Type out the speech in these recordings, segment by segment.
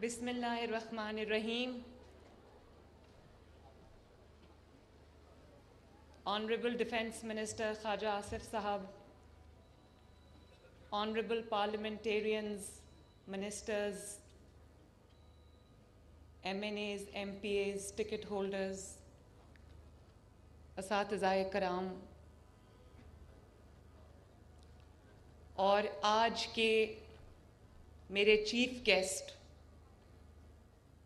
Bismillahirrahmanirrahim. Honorable Defence Minister Khaja Asif Sahab, Honorable Parliamentarians, Ministers, MNAs, MPAs, ticket holders, असातिज़ाए कराम और आज के मेरे चीफ गेस्ट,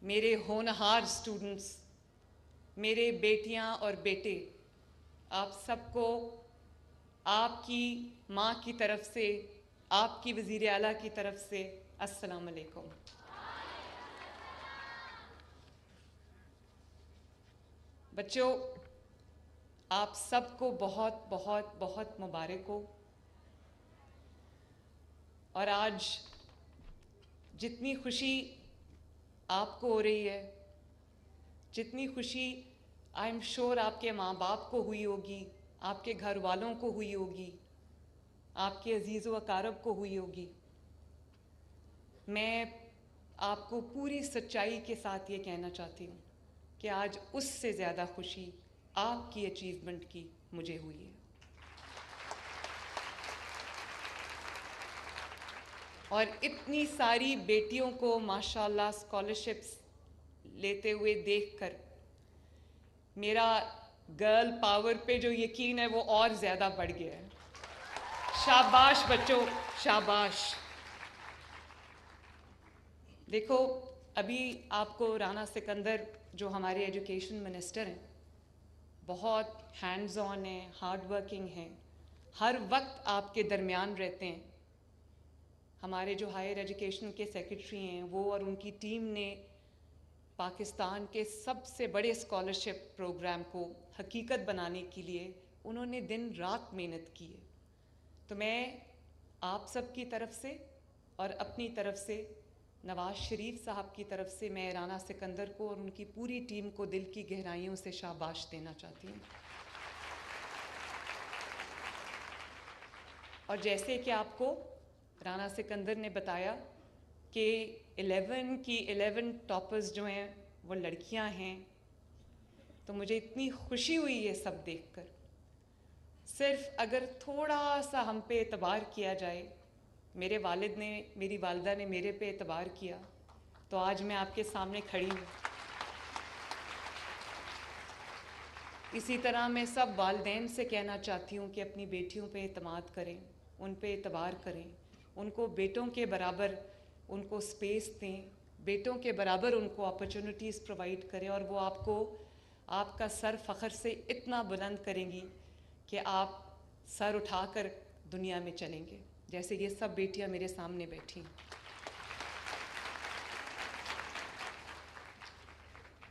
मेरे होनहार स्टूडेंट्स, मेरे बेटियां और बेटे, आप सबको आपकी माँ की तरफ से, आपकी वज़ीर आला की तरफ से अस्सलाम वालेकुम। बच्चों, आप सबको बहुत बहुत बहुत मुबारक हो। और आज जितनी खुशी आपको हो रही है, जितनी खुशी आई एम श्योर आपके माँ बाप को हुई होगी, आपके घर वालों को हुई होगी, आपके अजीज़ व अकारब को हुई होगी, मैं आपको पूरी सच्चाई के साथ ये कहना चाहती हूँ कि आज उससे ज़्यादा खुशी आपकी अचीवमेंट की मुझे हुई है। और इतनी सारी बेटियों को माशाल्लाह स्कॉलरशिप्स लेते हुए देखकर मेरा गर्ल पावर पे जो यकीन है वो और ज़्यादा बढ़ गया है। शाबाश बच्चों, शाबाश। देखो, अभी आपको राना सिकंदर जो हमारे एजुकेशन मिनिस्टर हैं, बहुत हैंड्स ऑन हैं, हार्ड वर्किंग हैं, हर वक्त आपके दरमियान रहते हैं। हमारे जो हायर एजुकेशन के सेक्रेटरी हैं वो और उनकी टीम ने पाकिस्तान के सबसे बड़े स्कॉलरशिप प्रोग्राम को हकीकत बनाने के लिए उन्होंने दिन रात मेहनत की है। तो मैं आप सब की तरफ से और अपनी तरफ से नवाज शरीफ साहब की तरफ से मैं राना सिकंदर को और उनकी पूरी टीम को दिल की गहराइयों से शाबाश देना चाहती हूँ। और जैसे कि आपको राना सिकंदर ने बताया कि 11 टॉपर्स जो हैं वो लड़कियां हैं, तो मुझे इतनी खुशी हुई ये सब देखकर। सिर्फ अगर थोड़ा सा हम पे एतबार किया जाए, मेरे वालिद ने, मेरी वालिदा ने मेरे पे एतबार किया, तो आज मैं आपके सामने खड़ी हूँ। इसी तरह मैं सब वालिदैन से कहना चाहती हूँ कि अपनी बेटियों पे एतमाद करें, उन पे एतबार करें, उनको बेटों के बराबर उनको स्पेस दें, बेटों के बराबर उनको अपॉर्चुनिटीज़ प्रोवाइड करें, और वो आपको आपका सर फ़ख्र से इतना बुलंद करेंगी कि आप सर उठाकर दुनिया में चलेंगे, जैसे ये सब बेटियां मेरे सामने बैठी।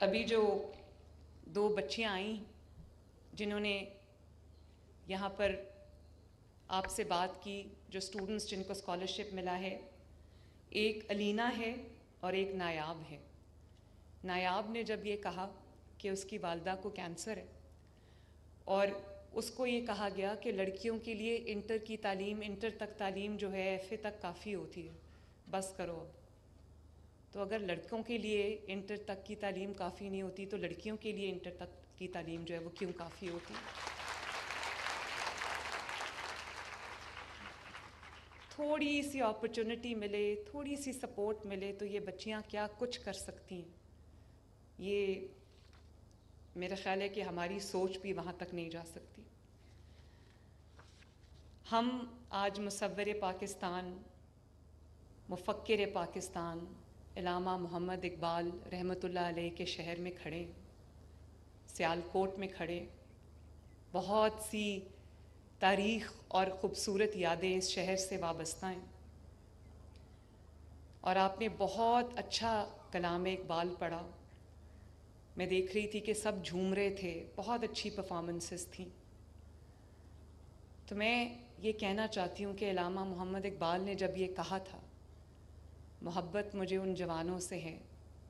अभी जो 2 बच्चियां आई जिन्होंने यहाँ पर आपसे बात की, जो स्टूडेंट्स जिनको स्कॉलरशिप मिला है, एक अलीना है और एक नायाब है। नायाब ने जब ये कहा कि उसकी वालिदा को कैंसर है और उसको ये कहा गया कि लड़कियों के लिए इंटर की तालीम, इंटर तक तालीम जो है FA तक काफ़ी होती है, बस करो अब। तो अगर लड़कों के लिए इंटर तक की तालीम काफ़ी नहीं होती तो लड़कियों के लिए इंटर तक की तालीम जो है वो क्यों काफ़ी होती है? थोड़ी सी अपॉर्चुनिटी मिले, थोड़ी सी सपोर्ट मिले तो ये बच्चियां क्या कुछ कर सकती हैं। ये मेरा ख़्याल है कि हमारी सोच भी वहाँ तक नहीं जा सकती। हम आज मुसव्विर पाकिस्तान, मुफक्किर पाकिस्तान अल्लामा मोहम्मद इकबाल रहमतुल्लाह अलैह के शहर में खड़े, सियालकोट में खड़े। बहुत सी तारीख़ और ख़ूबसूरत यादें इस शहर से वाबस्ता हैं। और आपने बहुत अच्छा कलाम इकबाल पढ़ा, मैं देख रही थी कि सब झूम रहे थे, बहुत अच्छी परफॉर्मेंसेस थी। तो मैं ये कहना चाहती हूँ कि अल्लामा मोहम्मद इकबाल ने जब ये कहा था, मोहब्बत मुझे उन जवानों से है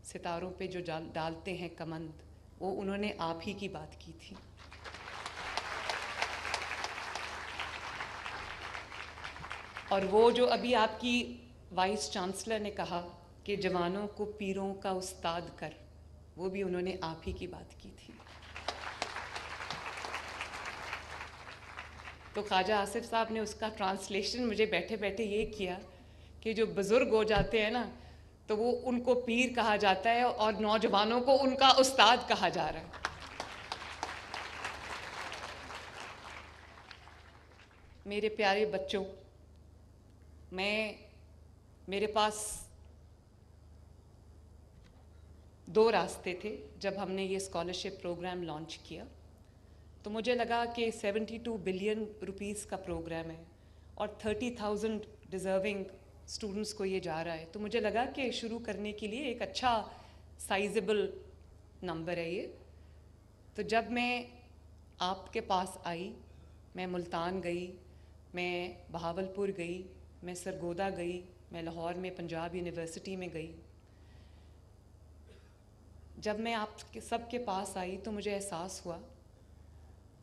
सितारों पे जो डालते हैं कमंद, वो उन्होंने आप ही की बात की थी। और वो जो अभी आपकी वाइस चांसलर ने कहा कि जवानों को पीरों का उस्ताद कर, वो भी उन्होंने आप ही की बात की थी। तो ख्वाजा आसिफ साहब ने उसका ट्रांसलेशन मुझे बैठे बैठे ये किया कि जो बुज़ुर्ग हो जाते हैं ना, तो वो उनको पीर कहा जाता है और नौजवानों को उनका उस्ताद कहा जा रहा है। मेरे प्यारे बच्चों, मेरे पास दो रास्ते थे जब हमने ये स्कॉलरशिप प्रोग्राम लॉन्च किया। तो मुझे लगा कि 72 बिलियन रुपीस का प्रोग्राम है और 30,000 डिज़र्विंग स्टूडेंट्स को ये जा रहा है, तो मुझे लगा कि शुरू करने के लिए एक अच्छा साइजेबल नंबर है ये। तो जब मैं आपके पास आई, मैं मुल्तान गई, मैं बहावलपुर गई, मैं सरगोदा गई, मैं लाहौर में पंजाब यूनिवर्सिटी में गई। जब मैं आप सब के पास आई तो मुझे एहसास हुआ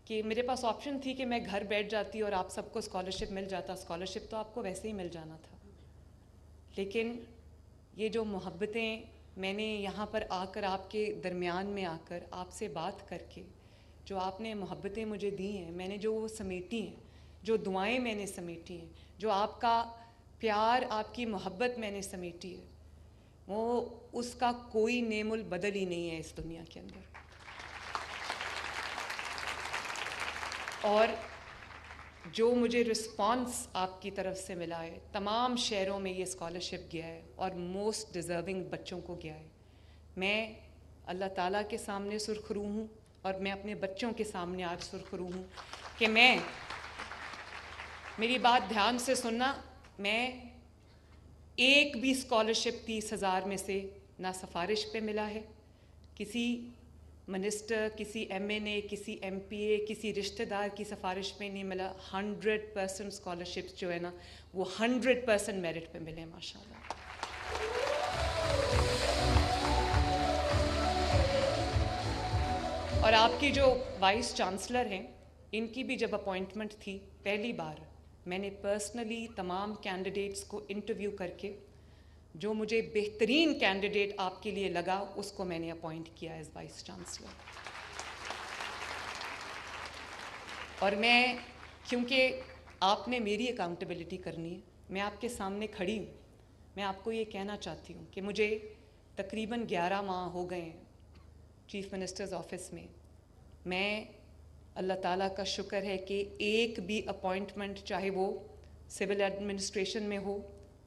कि मेरे पास ऑप्शन थी कि मैं घर बैठ जाती और आप सबको स्कॉलरशिप मिल जाता। स्कॉलरशिप तो आपको वैसे ही मिल जाना था, लेकिन ये जो मोहब्बतें मैंने यहाँ पर आकर, आपके दरमियान में आकर, आपसे बात करके, जो आपने मोहब्बतें मुझे दी हैं, मैंने जो वो समेटी हैं, जो दुआएं मैंने समेटी हैं, जो आपका प्यार, आपकी मोहब्बत मैंने समेटी है, वो उसका कोई नेमुल बदल ही नहीं है इस दुनिया के अंदर। और जो मुझे रिस्पांस आपकी तरफ से मिला है, तमाम शहरों में ये स्कॉलरशिप गया है और मोस्ट डिज़र्विंग बच्चों को गया है। मैं अल्लाह ताला के सामने सुरखरू हूँ और मैं अपने बच्चों के सामने आज सुरखरू हूँ कि मेरी बात ध्यान से सुनना, मैं एक भी स्कॉलरशिप 30,000 में से ना सिफारिश पे मिला है, किसी मिनिस्टर, किसी MNA, किसी MPA, किसी रिश्तेदार की सिफारिश पे नहीं मिला। 100% स्कॉलरशिप्स जो है ना, वो 100% मेरिट पे मिले माशाल्लाह। और आपकी जो वाइस चांसलर हैं, इनकी भी जब अपॉइंटमेंट थी, पहली बार मैंने पर्सनली तमाम कैंडिडेट्स को इंटरव्यू करके जो मुझे बेहतरीन कैंडिडेट आपके लिए लगा, उसको मैंने अपॉइंट किया एज वाइस चांसलर। और मैं, क्योंकि आपने मेरी अकाउंटेबिलिटी करनी है, मैं आपके सामने खड़ी हूँ, मैं आपको ये कहना चाहती हूँ कि मुझे तकरीबन 11 माह हो गए हैं चीफ मिनिस्टर्स ऑफिस में। मैं, अल्लाह ताला का शुक्र है कि एक भी अपॉइंटमेंट, चाहे वो सिविल एडमिनिस्ट्रेशन में हो,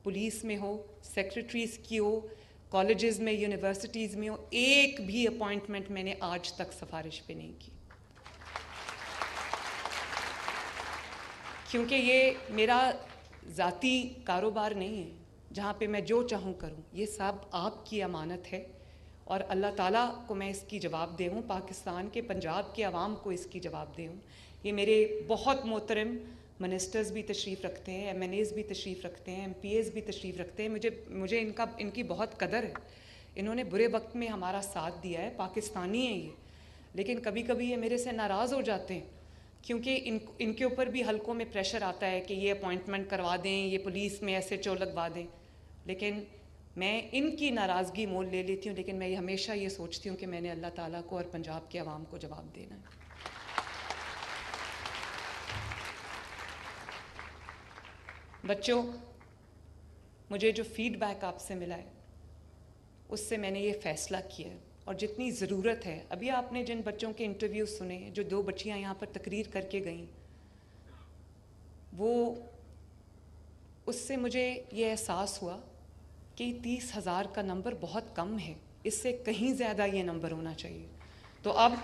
पुलिस में हो, सेक्रेटरीज़ की हो, कॉलेजेस में, यूनिवर्सिटीज़ में हो, एक भी अपॉइंटमेंट मैंने आज तक सिफारिश पे नहीं की, क्योंकि ये मेरा ज़ाती कारोबार नहीं है जहाँ पे मैं जो चाहूँ करूँ। ये सब आपकी अमानत है और अल्लाह ताला को मैं इसकी जवाब दे हूँ, पाकिस्तान के, पंजाब के अवाम को इसकी जवाब दे हूँ। ये मेरे बहुत मोहतरम मिनिस्टर्स भी तशरीफ़ रखते हैं, MNAs भी तशरीफ़ रखते हैं, MPAs भी तशरीफ़ रखते हैं। मुझे इनकी बहुत कदर है। इन्होंने बुरे वक्त में हमारा साथ दिया है, पाकिस्तानी है ये, लेकिन कभी कभी ये मेरे से नाराज़ हो जाते हैं क्योंकि इनके ऊपर भी हलकों में प्रेशर आता है कि ये अपॉइंटमेंट करवा दें, ये पुलिस में SHO लगवा दें। लेकिन मैं इनकी नाराज़गी मोल ले लेती हूँ, लेकिन मैं हमेशा ये सोचती हूँ कि मैंने अल्लाह ताला को और पंजाब के अवाम को जवाब देना है। बच्चों, मुझे जो फीडबैक आपसे मिला है उससे मैंने ये फ़ैसला किया है, और जितनी ज़रूरत है, अभी आपने जिन बच्चों के इंटरव्यू सुने, जो 2 बच्चियाँ यहाँ पर तकरीर करके गईं, वो, उससे मुझे ये एहसास हुआ कि 30,000 का नंबर बहुत कम है, इससे कहीं ज़्यादा ये नंबर होना चाहिए। तो अब,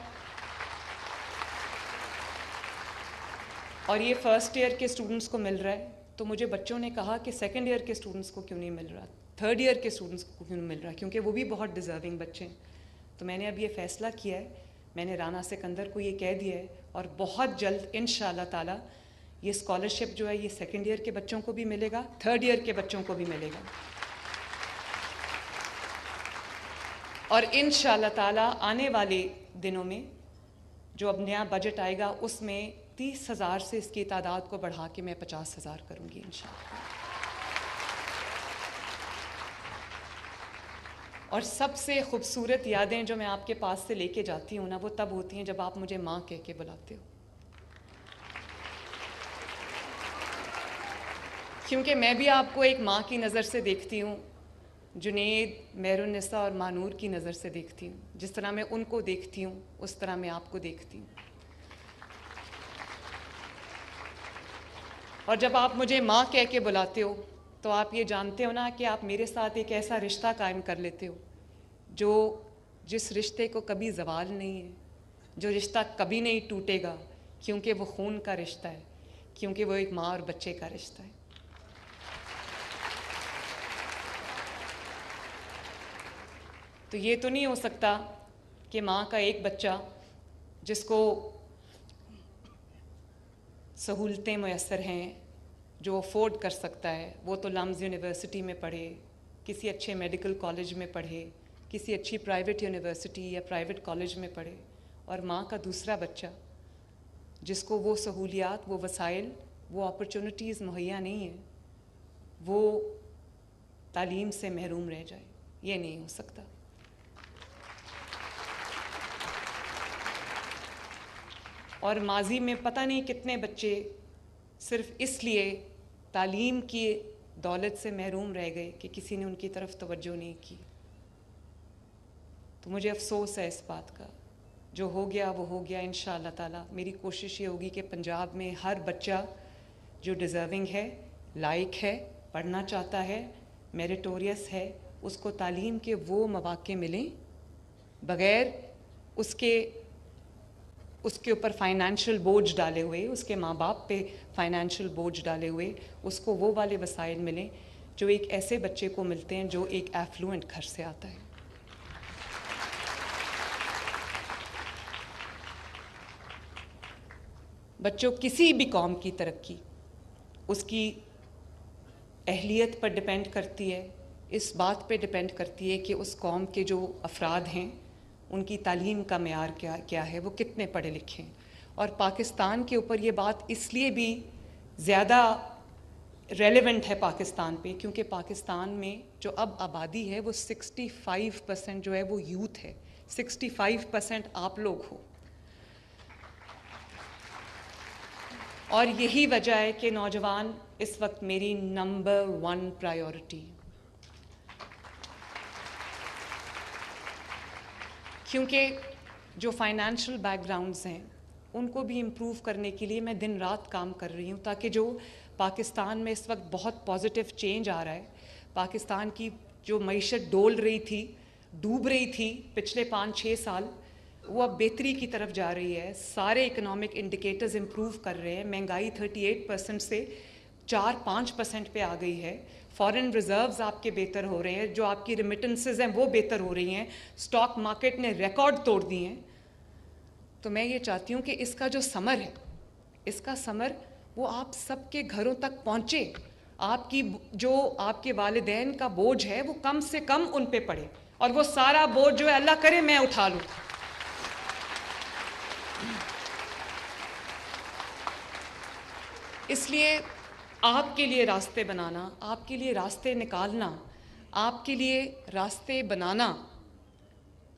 और ये फर्स्ट ईयर के स्टूडेंट्स को मिल रहा है, तो मुझे बच्चों ने कहा कि सेकंड ईयर के स्टूडेंट्स को क्यों नहीं मिल रहा, थर्ड ईयर के स्टूडेंट्स को क्यों नहीं मिल रहा, क्योंकि वो भी बहुत डिज़र्विंग बच्चे हैं। तो मैंने अब ये फ़ैसला किया है, मैंने राना सिकंदर को ये कह दिया है, और बहुत जल्द इंशाअल्लाह ताला ये स्कॉलरशिप जो है ये सेकंड ईयर के बच्चों को भी मिलेगा, थर्ड ईयर के बच्चों को भी मिलेगा। और इंशाअल्लाह ताला आने वाले दिनों में जो अब नया बजट आएगा उसमें 30,000 से इसकी तादाद को बढ़ा के मैं 50,000 करूँगी इंशाअल्लाह। और सबसे खूबसूरत यादें जो मैं आपके पास से लेके जाती हूँ ना, वो तब होती हैं जब आप मुझे माँ कह के बुलाते हो। क्योंकि मैं भी आपको एक माँ की नज़र से देखती हूँ, जुनैद, मेहरुन्निसा और मानूर की नज़र से देखती हूँ। जिस तरह मैं उनको देखती हूँ उस तरह मैं आपको देखती हूँ। और जब आप मुझे माँ कह के बुलाते हो तो आप ये जानते हो ना कि आप मेरे साथ एक ऐसा रिश्ता कायम कर लेते हो जो जिस रिश्ते को कभी ज़वाल नहीं है, जो रिश्ता कभी नहीं टूटेगा, क्योंकि वो खून का रिश्ता है, क्योंकि वो एक माँ और बच्चे का रिश्ता है। तो ये तो नहीं हो सकता कि माँ का एक बच्चा जिसको सहूलतें मैसर हैं, जो अफोर्ड कर सकता है, वो तो लम्स यूनिवर्सिटी में पढ़े, किसी अच्छे मेडिकल कॉलेज में पढ़े, किसी अच्छी प्राइवेट यूनिवर्सिटी या प्राइवेट कॉलेज में पढ़े, और माँ का दूसरा बच्चा जिसको वो सहूलियात, वो वसाइल, वो अपॉर्चुनिटीज़ मुहैया नहीं है, वो तालीम से महरूम रह जाए। ये नहीं हो सकता। और माजी में पता नहीं कितने बच्चे सिर्फ इसलिए तालीम की दौलत से महरूम रह गए कि किसी ने उनकी तरफ तवज्जो नहीं की। तो मुझे अफसोस है इस बात का। जो हो गया वो हो गया। इंशाअल्लाह ताला मेरी कोशिश ये होगी कि पंजाब में हर बच्चा जो डिज़र्विंग है, लायक है, पढ़ना चाहता है, मेरिटोरियस है, उसको तालीम के वो मौक़े मिलें बग़ैर उसके ऊपर फाइनेंशियल बोझ डाले हुए, उसके माँ बाप पे फाइनेंशियल बोझ डाले हुए, उसको वो वाले वसाइल मिलें जो एक ऐसे बच्चे को मिलते हैं जो एक एफ्लुएंट घर से आता है। बच्चों, किसी भी कौम की तरक्की उसकी अहलियत पर डिपेंड करती है, इस बात पे डिपेंड करती है कि उस कौम के जो अफराद हैं उनकी तालीम का मेयार क्या है, वो कितने पढ़े लिखे हैं। और पाकिस्तान के ऊपर ये बात इसलिए भी ज़्यादा रेलेवेंट है पाकिस्तान पे, क्योंकि पाकिस्तान में जो अब आबादी है वो 65% जो है वो यूथ है। 65% आप लोग हो। और यही वजह है कि नौजवान इस वक्त मेरी नंबर 1 प्रायोरिटी, क्योंकि जो फाइनेंशियल बैकग्राउंड्स हैं उनको भी इम्प्रूव करने के लिए मैं दिन रात काम कर रही हूँ, ताकि जो पाकिस्तान में इस वक्त बहुत पॉजिटिव चेंज आ रहा है, पाकिस्तान की जो मईशत डोल रही थी, डूब रही थी पिछले 5-6 साल, वो अब बेहतरी की तरफ जा रही है। सारे इकोनॉमिक इंडिकेटर्स इम्प्रूव कर रहे हैं। महंगाई 38% से 4-5% पे आ गई है। फॉरेन रिजर्व्स आपके बेहतर हो रहे हैं, जो आपकी रिमिटेंसेस हैं वो बेहतर हो रही हैं। स्टॉक मार्केट ने रिकॉर्ड तोड़ दिए हैं। तो मैं ये चाहती हूँ कि इसका जो समर है, इसका समर वो आप सबके घरों तक पहुँचे। आपके वालिदैन का बोझ है वो कम से कम उन पे पड़े, और वो सारा बोझ जो है अल्लाह करे मैं उठा लूँ। इसलिए आपके लिए रास्ते बनाना, आपके लिए रास्ते निकालना, आपके लिए रास्ते बनाना,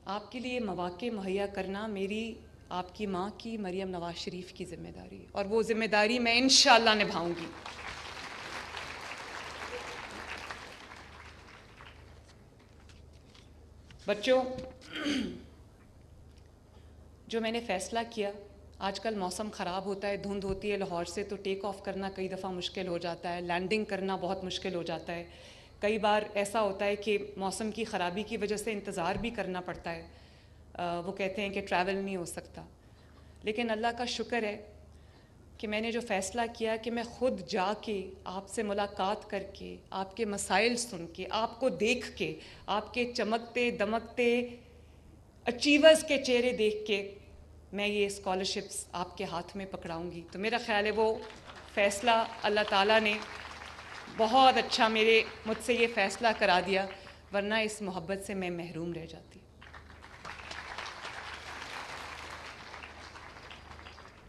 आपके लिए मौक़े मुहैया करना मेरी आपकी माँ की, मरियम नवाज शरीफ की ज़िम्मेदारी है, और वो ज़िम्मेदारी मैं इंशाअल्लाह निभाऊंगी। बच्चों, जो मैंने फ़ैसला किया, आजकल मौसम ख़राब होता है, धुंध होती है लाहौर से, तो टेक ऑफ करना कई दफ़ा मुश्किल हो जाता है, लैंडिंग करना बहुत मुश्किल हो जाता है। कई बार ऐसा होता है कि मौसम की ख़राबी की वजह से इंतज़ार भी करना पड़ता है। वो कहते हैं कि ट्रैवल नहीं हो सकता। लेकिन अल्लाह का शुक्र है कि मैंने जो फ़ैसला किया कि मैं ख़ुद जाके आपसे मुलाकात करके, आपके मसाइल सुन के, आपको देख के, आपके चमकते दमकते अचीवर्स के चेहरे देख के मैं ये स्कॉलरशिप्स आपके हाथ में पकड़ाऊँगी। तो मेरा ख़्याल है वो फ़ैसला अल्लाह ताला ने बहुत अच्छा मुझसे ये फ़ैसला करा दिया, वरना इस मोहब्बत से मैं महरूम रह जाती।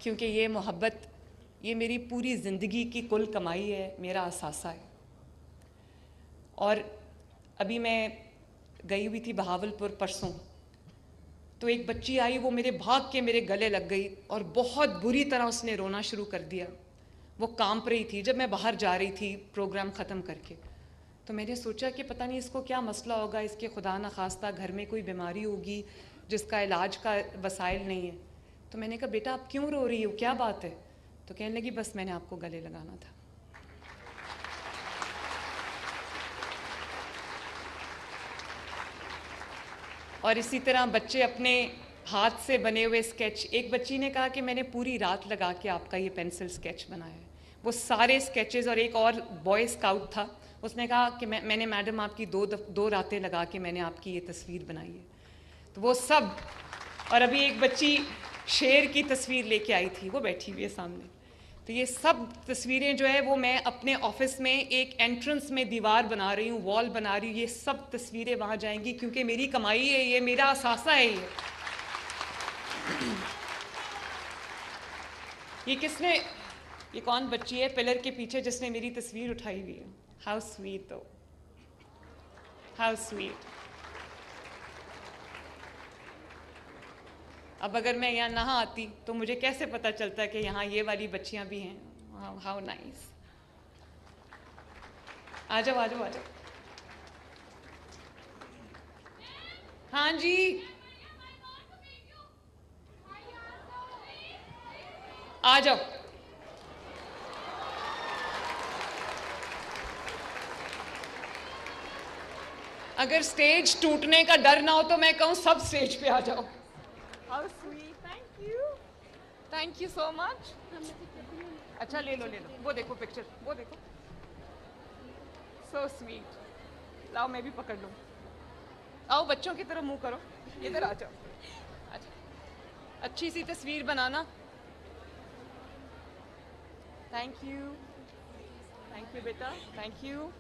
क्योंकि ये मोहब्बत, ये मेरी पूरी ज़िंदगी की कुल कमाई है, मेरा असासा है। और अभी मैं गई हुई थी बहावलपुर परसों, तो एक बच्ची आई, वो मेरे भाग के मेरे गले लग गई और बहुत बुरी तरह उसने रोना शुरू कर दिया। वो कांप रही थी जब मैं बाहर जा रही थी प्रोग्राम ख़त्म करके। तो मैंने सोचा कि पता नहीं इसको क्या मसला होगा, इसके खुदा न खास्ता घर में कोई बीमारी होगी जिसका इलाज का वसाइल नहीं है। तो मैंने कहा बेटा आप क्यों रो रही हो, क्या बात है? तो कहने लगी बस मैंने आपको गले लगाना था। और इसी तरह बच्चे अपने हाथ से बने हुए स्केच, एक बच्ची ने कहा कि मैंने पूरी रात लगा के आपका ये पेंसिल स्केच बनाया है, वो सारे स्केचेस। और एक और बॉय स्काउट था, उसने कहा कि मैंने मैडम आपकी दो रातें लगा के मैंने आपकी ये तस्वीर बनाई है। तो वो सब, और अभी एक बच्ची शेर की तस्वीर लेके आई थी, वो बैठी हुई है सामने। तो ये सब तस्वीरें जो है वो मैं अपने ऑफिस में एक एंट्रेंस में दीवार बना रही हूँ, वॉल बना रही हूँ। ये सब तस्वीरें वहाँ जाएंगी क्योंकि मेरी कमाई है, ये मेरा असासा है। ये किसने, ये कौन बच्ची है पिलर के पीछे जिसने मेरी तस्वीर उठाई हुई है? हाउ स्वीट दो, हाउ स्वीट। अब अगर मैं यहाँ ना आती तो मुझे कैसे पता चलता कि यहाँ ये वाली बच्चियाँ भी हैं। How nice. आ जाओ आ जाओ आ जाओ। हाँ जी, आ जाओ। अगर स्टेज टूटने का डर ना हो तो मैं कहूँ सब स्टेज पे आ जाओ। How sweet, thank you so much। अच्छा ले लो, वो देखो पिक्चर, वो देखो, so sweet। लाओ मैं भी पकड़ लूँ। आओ बच्चों की तरफ मुंह करो, इधर आ जाओ। अच्छा, अच्छी सी तस्वीर बनाना। थैंक यू बेटा, थैंक यू।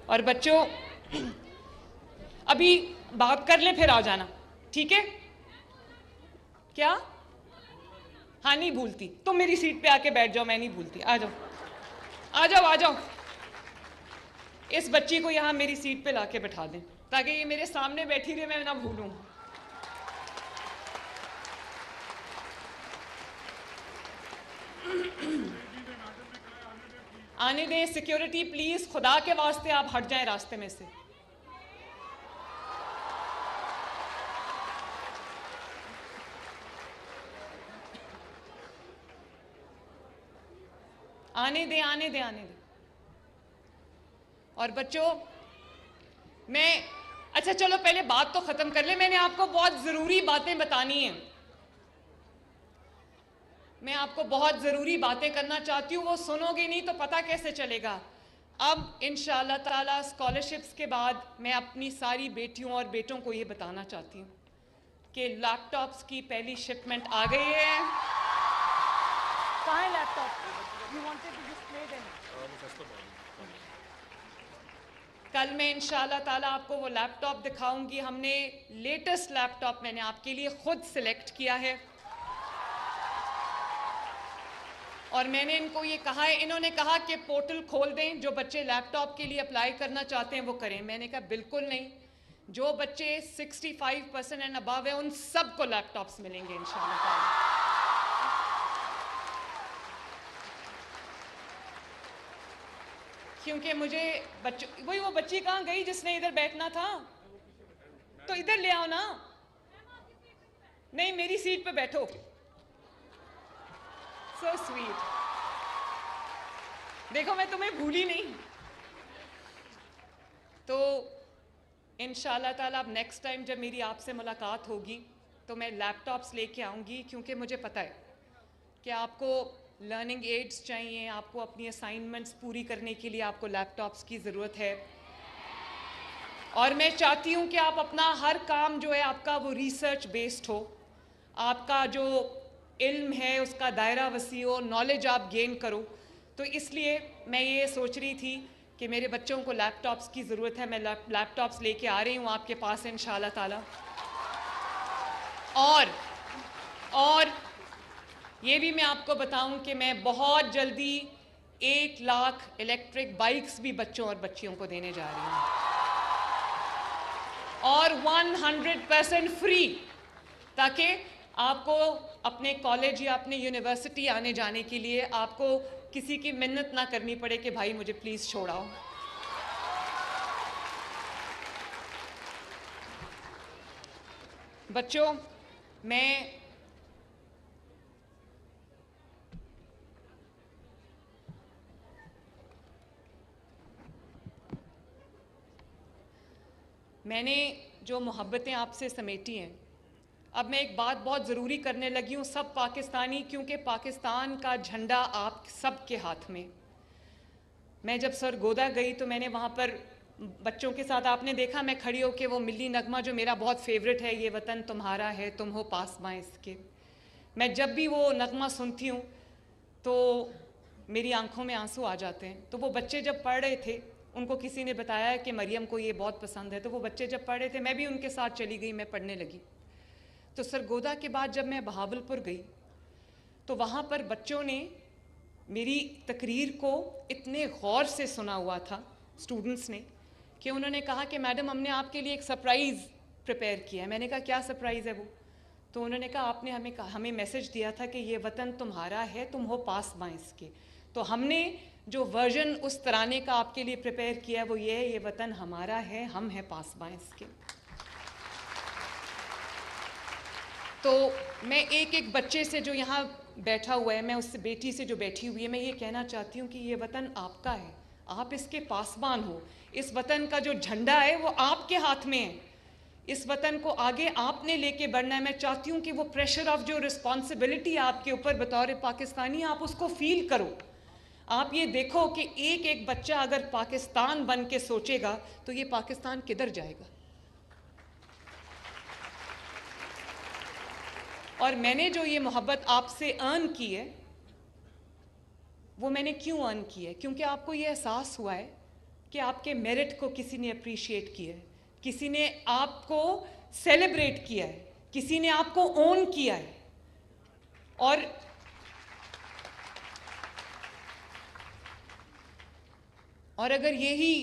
और बच्चों अभी बात कर लें फिर आ जाना, ठीक है? क्या? हाँ नहीं भूलती, तुम मेरी सीट पे आके बैठ जाओ, मैं नहीं भूलती। आ जाओ आ जाओ आ जाओ। इस बच्ची को यहाँ मेरी सीट पे लाके बैठा दें ताकि ये मेरे सामने बैठी रहे, मैं ना भूलूं। आने दें सिक्योरिटी प्लीज, खुदा के वास्ते आप हट जाएं रास्ते में से। आने दें आने दें आने दें। और बच्चों मैं, अच्छा चलो पहले बात तो खत्म कर ले। मैंने आपको बहुत जरूरी बातें बतानी है, मैं आपको बहुत ज़रूरी बातें करना चाहती हूँ। वो सुनोगे नहीं तो पता कैसे चलेगा। अब इंशाअल्लाह ताला स्कॉलरशिप्स के बाद मैं अपनी सारी बेटियों और बेटों को ये बताना चाहती हूँ कि लैपटॉप्स की पहली शिपमेंट आ गई है। कहाँ है laptop? You wanted to display them? कल मैं इंशाअल्लाह ताला आपको वो लैपटॉप दिखाऊंगी। हमने लेटेस्ट लैपटॉप मैंने आपके लिए खुद सिलेक्ट किया है और मैंने इनको ये कहा है, इन्होंने कहा कि पोर्टल खोल दें, जो बच्चे लैपटॉप के लिए अप्लाई करना चाहते हैं वो करें। मैंने कहा बिल्कुल नहीं, जो बच्चे 65% एंड अबव है उन सबको लैपटॉप्स मिलेंगे इंशाअल्लाह ताला। क्योंकि मुझे बच्चों, वही वो बच्ची कहाँ गई जिसने इधर बैठना था? तो इधर ले आओ ना। नहीं मेरी सीट पे बैठो। So sweet। देखो मैं तुम्हें भूली नहीं। तो इंशाल्लाह ताला अब नेक्स्ट टाइम जब मेरी आपसे मुलाकात होगी तो मैं लैपटॉप्स लेके आऊँगी, क्योंकि मुझे पता है कि आपको लर्निंग एड्स चाहिए, आपको अपनी असाइनमेंट्स पूरी करने के लिए आपको लैपटॉप्स की ज़रूरत है। और मैं चाहती हूँ कि आप अपना हर काम जो है आपका वो रिसर्च बेस्ड हो, आपका जो इल्म है उसका दायरा वसी हो, नॉलेज आप गेन करो। तो इसलिए मैं ये सोच रही थी कि मेरे बच्चों को लैपटॉप्स की ज़रूरत है। मैं लैपटॉप्स लेके आ रही हूँ आपके पास इंशाल्लाह ताला। और ये भी मैं आपको बताऊं कि मैं बहुत जल्दी 1 लाख इलेक्ट्रिक बाइक्स भी बच्चों और बच्चियों को देने जा रही हूँ, और 100% फ्री, ताकि आपको अपने कॉलेज या अपने यूनिवर्सिटी आने जाने के लिए आपको किसी की मिन्नत ना करनी पड़े कि भाई मुझे प्लीज़ छोड़ाओ। बच्चों, मैंने जो मोहब्बतें आपसे समेटी हैं, अब मैं एक बात बहुत ज़रूरी करने लगी हूँ सब पाकिस्तानी, क्योंकि पाकिस्तान का झंडा आप सब के हाथ में। मैं जब सरगोदा गई तो मैंने वहाँ पर बच्चों के साथ, आपने देखा मैं खड़ी होकर वो मिली नगमा जो मेरा बहुत फेवरेट है, ये वतन तुम्हारा है तुम हो पासबां इसके, मैं जब भी वो नगमा सुनती हूँ तो मेरी आंखों में आंसू आ जाते हैं। तो वो बच्चे जब पढ़ रहे थे, उनको किसी ने बताया कि मरियम को ये बहुत पसंद है, तो वो बच्चे जब पढ़ रहे थे मैं भी उनके साथ चली गई, मैं पढ़ने लगी। तो सरगोदा के बाद जब मैं बहावलपुर गई तो वहाँ पर बच्चों ने मेरी तकरीर को इतने गौर से सुना हुआ था, स्टूडेंट्स ने, कि उन्होंने कहा कि मैडम हमने आपके लिए एक सरप्राइज़ प्रिपेयर किया है। मैंने कहा क्या सरप्राइज़ है वो? तो उन्होंने कहा आपने हमें मैसेज दिया था कि ये वतन तुम्हारा है तुम हो पासबां इसके, तो हमने जो वर्जन उस तराने का आपके लिए प्रिपेयर किया है वो ये है, ये वतन हमारा है हम हैं पासबां इसके। तो मैं एक एक बच्चे से जो यहाँ बैठा हुआ है, मैं उससे बेटी से जो बैठी हुई है, मैं ये कहना चाहती हूँ कि ये वतन आपका है, आप इसके पासबान हो। इस वतन का जो झंडा है वो आपके हाथ में है, इस वतन को आगे आपने लेके बढ़ना है। मैं चाहती हूँ कि वो प्रेशर ऑफ जो रिस्पॉन्सिबिलिटी आपके ऊपर बतौर पाकिस्तानी, आप उसको फील करो। आप ये देखो कि एक एक बच्चा अगर पाकिस्तान बन के सोचेगा तो ये पाकिस्तान किधर जाएगा। और मैंने जो ये मोहब्बत आपसे अर्न की है, वो मैंने क्यों अर्न की है? क्योंकि आपको ये एहसास हुआ है कि आपके मेरिट को किसी ने अप्रिशिएट किया है, किसी ने आपको सेलिब्रेट किया है, किसी ने आपको ओन किया है। और अगर यही,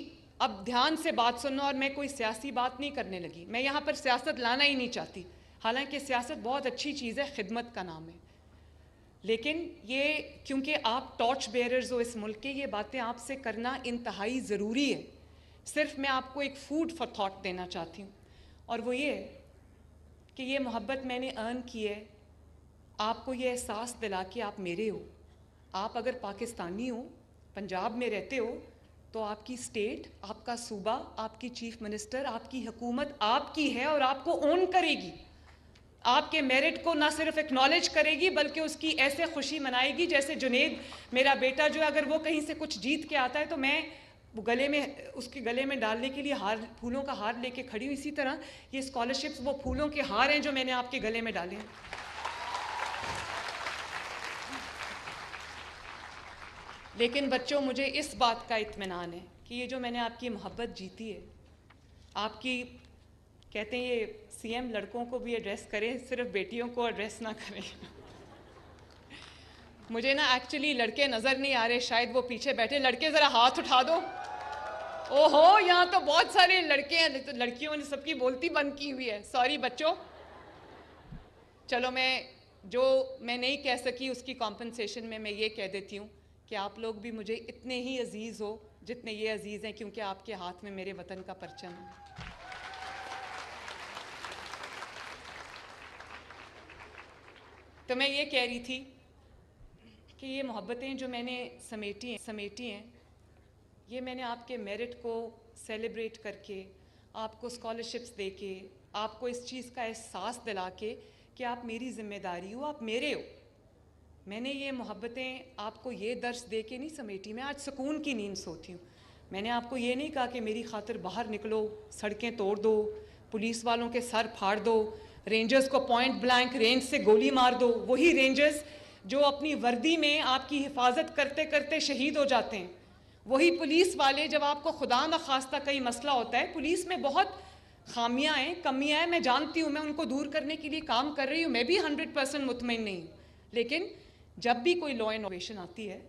अब ध्यान से बात सुनना, और मैं कोई सियासी बात नहीं करने लगी, मैं यहाँ पर सियासत लाना ही नहीं चाहती, हालांकि सियासत बहुत अच्छी चीज़ है, खिदमत का नाम है, लेकिन ये क्योंकि आप टॉर्च बेयरर्स हो इस मुल्क के, ये बातें आपसे करना इंतहाई ज़रूरी है। सिर्फ मैं आपको एक फूड फॉर थॉट देना चाहती हूँ, और वो ये कि ये मोहब्बत मैंने अर्न की है आपको ये एहसास दिला कि आप मेरे हो। आप अगर पाकिस्तानी हो, पंजाब में रहते हो, तो आपकी स्टेट, आपका सूबा, आपकी चीफ मिनिस्टर, आपकी हुकूमत आपकी है और आपको ओन करेगी, आपके मेरिट को ना सिर्फ एक्नॉलेज करेगी बल्कि उसकी ऐसे खुशी मनाएगी जैसे जुनेद मेरा बेटा जो अगर वो कहीं से कुछ जीत के आता है तो मैं वो उसके गले में डालने के लिए फूलों का हार लेके खड़ी हूँ। इसी तरह ये स्कॉलरशिप्स वो फूलों के हार हैं जो मैंने आपके गले में डाले हैं। लेकिन बच्चों, मुझे इस बात का इत्मीनान है कि ये जो मैंने आपकी मोहब्बत जीती है, आपकी, कहते हैं ये सीएम लड़कों को भी एड्रेस करें, सिर्फ बेटियों को एड्रेस ना करें। मुझे ना एक्चुअली लड़के नज़र नहीं आ रहे, शायद वो पीछे बैठे, लड़के ज़रा हाथ उठा दो। ओहो, यहाँ तो बहुत सारे लड़के हैं, तो लड़कियों ने सबकी बोलती बंद की हुई है, सॉरी बच्चों। चलो, मैं नहीं कह सकी उसकी कॉम्पनसेशन में मैं ये कह देती हूँ कि आप लोग भी मुझे इतने ही अजीज़ हो जितने ये अजीज़ हैं, क्योंकि आपके हाथ में मेरे वतन का परचम है। तो मैं ये कह रही थी कि ये मोहब्बतें जो मैंने समेटी हैं, ये मैंने आपके मेरिट को सेलिब्रेट करके, आपको स्कॉलरशिप्स दे के, आपको इस चीज़ का एहसास दिला के कि आप मेरी ज़िम्मेदारी हो, आप मेरे हो। मैंने ये मोहब्बतें आपको ये दर्स दे के नहीं समेटी, मैं आज सुकून की नींद सोती हूँ। मैंने आपको ये नहीं कहा कि मेरी खातिर बाहर निकलो, सड़कें तोड़ दो, पुलिस वालों के सर फाड़ दो, रेंजर्स को पॉइंट ब्लैंक रेंज से गोली मार दो। वही रेंजर्स जो अपनी वर्दी में आपकी हिफाजत करते करते शहीद हो जाते हैं, वही पुलिस वाले जब आपको खुदा न खास्ता कहीं मसला होता है, पुलिस में बहुत खामियां हैं, कमियां हैं, मैं जानती हूँ, मैं उनको दूर करने के लिए काम कर रही हूँ, मैं भी 100% मुतमईन नहीं हूँ, लेकिन जब भी कोई लॉ इनोवेशन आती है